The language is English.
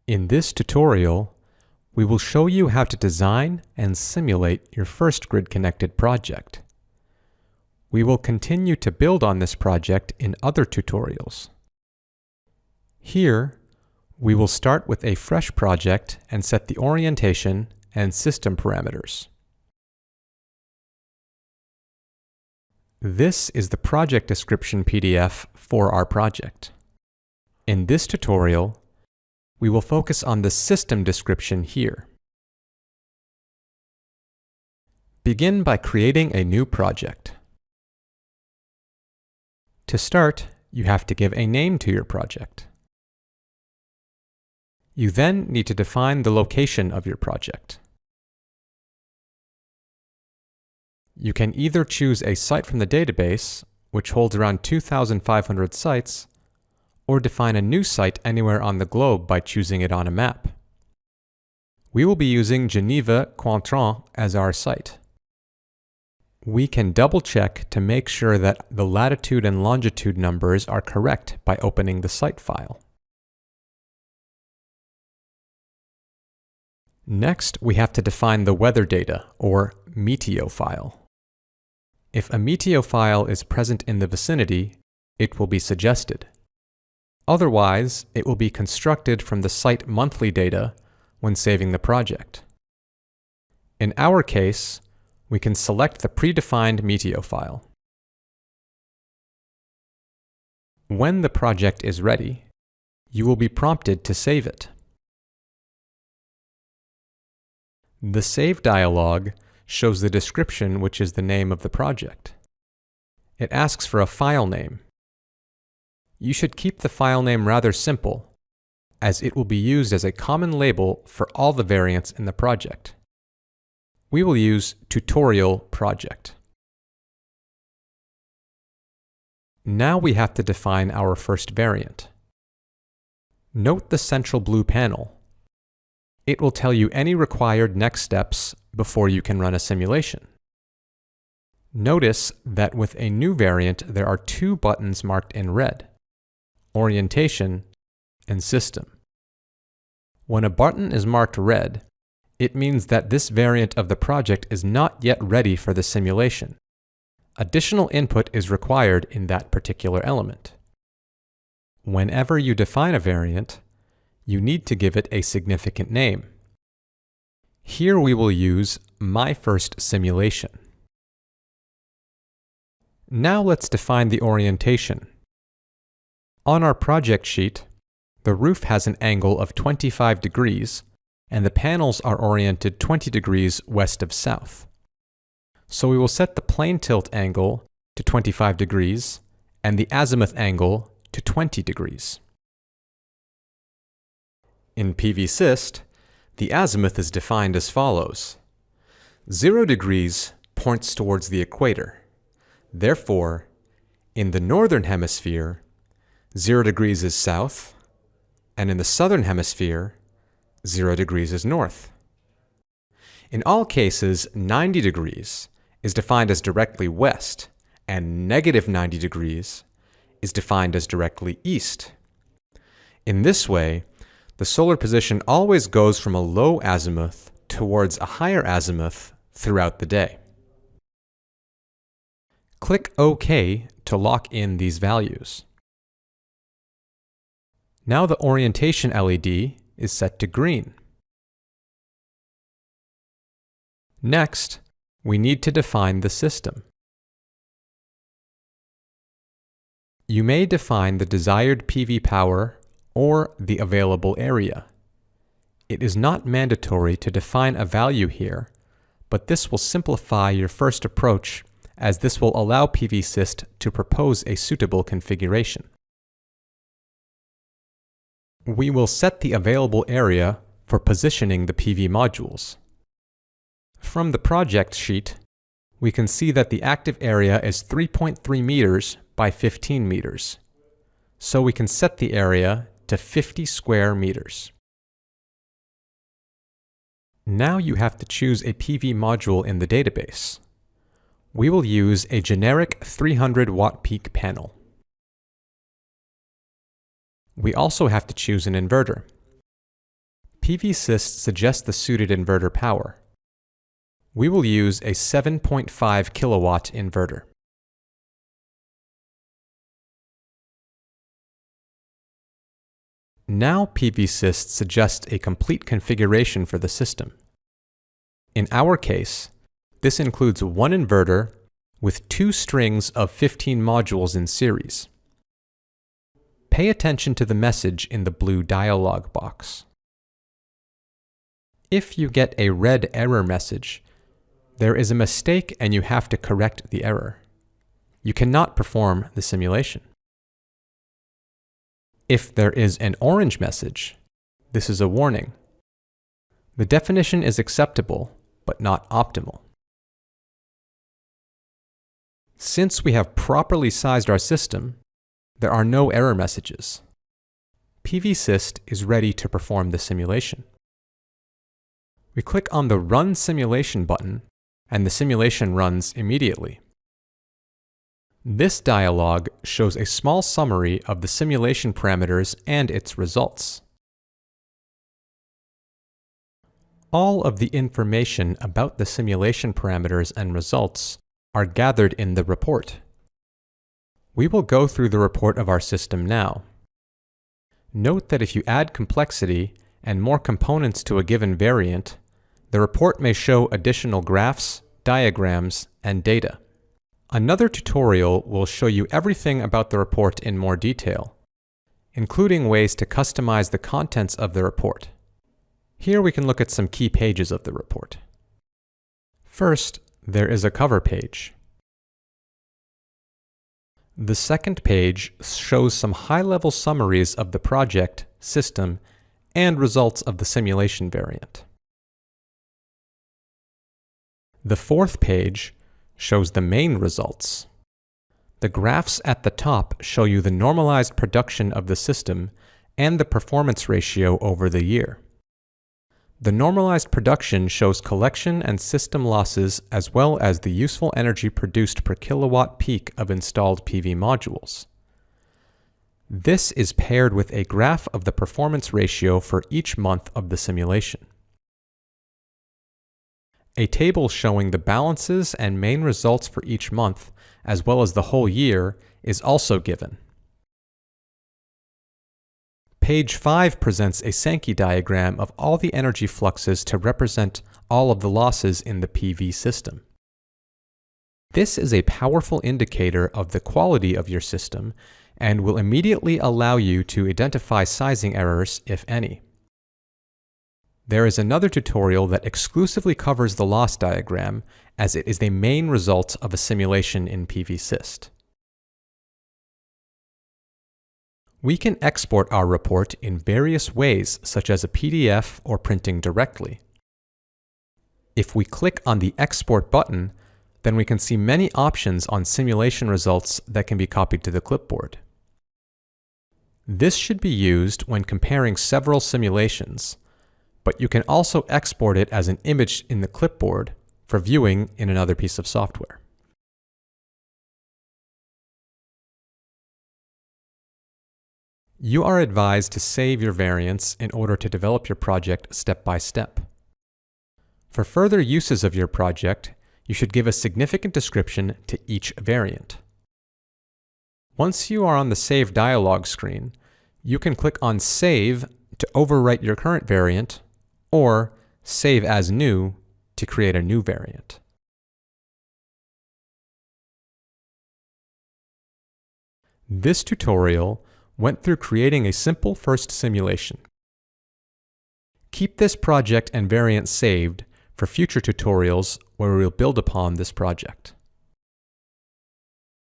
In this tutorial, we will show you how to design and simulate your first grid-connected project. We will continue to build on this project in other tutorials. Here, we will start with a fresh project and set the orientation and system parameters. This is the project description PDF for our project. In this tutorial, we will focus on the system description here. Begin by creating a new project. To start, you have to give a name to your project. You then need to define the location of your project. You can either choose a site from the database, which holds around 2,500 sites, or define a new site anywhere on the globe by choosing it on a map. We will be using Geneva Cointrin as our site. We can double-check to make sure that the latitude and longitude numbers are correct by opening the site file. Next, we have to define the weather data, or meteo file. If a meteo file is present in the vicinity, it will be suggested. Otherwise, it will be constructed from the site monthly data when saving the project. In our case, we can select the predefined meteo file. When the project is ready, you will be prompted to save it. The Save dialog shows the description, which is the name of the project. It asks for a file name. You should keep the file name rather simple, as it will be used as a common label for all the variants in the project. We will use tutorial project. Now we have to define our first variant. Note the central blue panel. It will tell you any required next steps before you can run a simulation. Notice that with a new variant, there are two buttons marked in red: Orientation and System. When a button is marked red, it means that this variant of the project is not yet ready for the simulation. Additional input is required in that particular element. Whenever you define a variant, you need to give it a significant name. Here we will use My First Simulation. Now let's define the orientation. On our project sheet, the roof has an angle of 25 degrees, and the panels are oriented 20 degrees west of south. So we will set the plane tilt angle to 25 degrees and the azimuth angle to 20 degrees. In PVSYST, the azimuth is defined as follows. 0 degrees points towards the equator. Therefore, in the northern hemisphere, 0 degrees is south, and in the southern hemisphere, 0 degrees is north. In all cases, 90 degrees is defined as directly west, and negative 90 degrees is defined as directly east. In this way, the solar position always goes from a low azimuth towards a higher azimuth throughout the day. Click OK to lock in these values. Now the orientation LED is set to green. Next, we need to define the system. You may define the desired PV power or the available area. It is not mandatory to define a value here, but this will simplify your first approach, as this will allow PVSYST to propose a suitable configuration. We will set the available area for positioning the PV modules. From the project sheet, we can see that the active area is 3.3 meters by 15 meters. So we can set the area to 50 square meters. Now you have to choose a PV module in the database. We will use a generic 300 watt peak panel. We also have to choose an inverter. PVsyst suggests the suited inverter power. We will use a 7.5 kilowatt inverter. Now PVsyst suggests a complete configuration for the system. In our case, this includes one inverter with 2 strings of 15 modules in series. Pay attention to the message in the blue dialog box. If you get a red error message, there is a mistake and you have to correct the error. You cannot perform the simulation. If there is an orange message, this is a warning. The definition is acceptable, but not optimal. Since we have properly sized our system, there are no error messages. PVsyst is ready to perform the simulation. We click on the Run Simulation button, and the simulation runs immediately. This dialog shows a small summary of the simulation parameters and its results. All of the information about the simulation parameters and results are gathered in the report. We will go through the report of our system now. Note that if you add complexity and more components to a given variant, the report may show additional graphs, diagrams, and data. Another tutorial will show you everything about the report in more detail, including ways to customize the contents of the report. Here we can look at some key pages of the report. First, there is a cover page. The second page shows some high-level summaries of the project, system, and results of the simulation variant. The fourth page shows the main results. The graphs at the top show you the normalized production of the system and the performance ratio over the year. The normalized production shows collection and system losses as well as the useful energy produced per kilowatt peak of installed PV modules. This is paired with a graph of the performance ratio for each month of the simulation. A table showing the balances and main results for each month, as well as the whole year, is also given. Page 5 presents a Sankey diagram of all the energy fluxes to represent all of the losses in the PV system. This is a powerful indicator of the quality of your system and will immediately allow you to identify sizing errors, if any. There is another tutorial that exclusively covers the loss diagram, as it is the main result of a simulation in PVsyst. We can export our report in various ways, such as a PDF or printing directly. If we click on the Export button, then we can see many options on simulation results that can be copied to the clipboard. This should be used when comparing several simulations, but you can also export it as an image in the clipboard for viewing in another piece of software. You are advised to save your variants in order to develop your project step by step. For further uses of your project, you should give a significant description to each variant. Once you are on the Save dialog screen, you can click on Save to overwrite your current variant, or Save as New to create a new variant. This tutorial went through creating a simple first simulation. Keep this project and variant saved for future tutorials where we will build upon this project.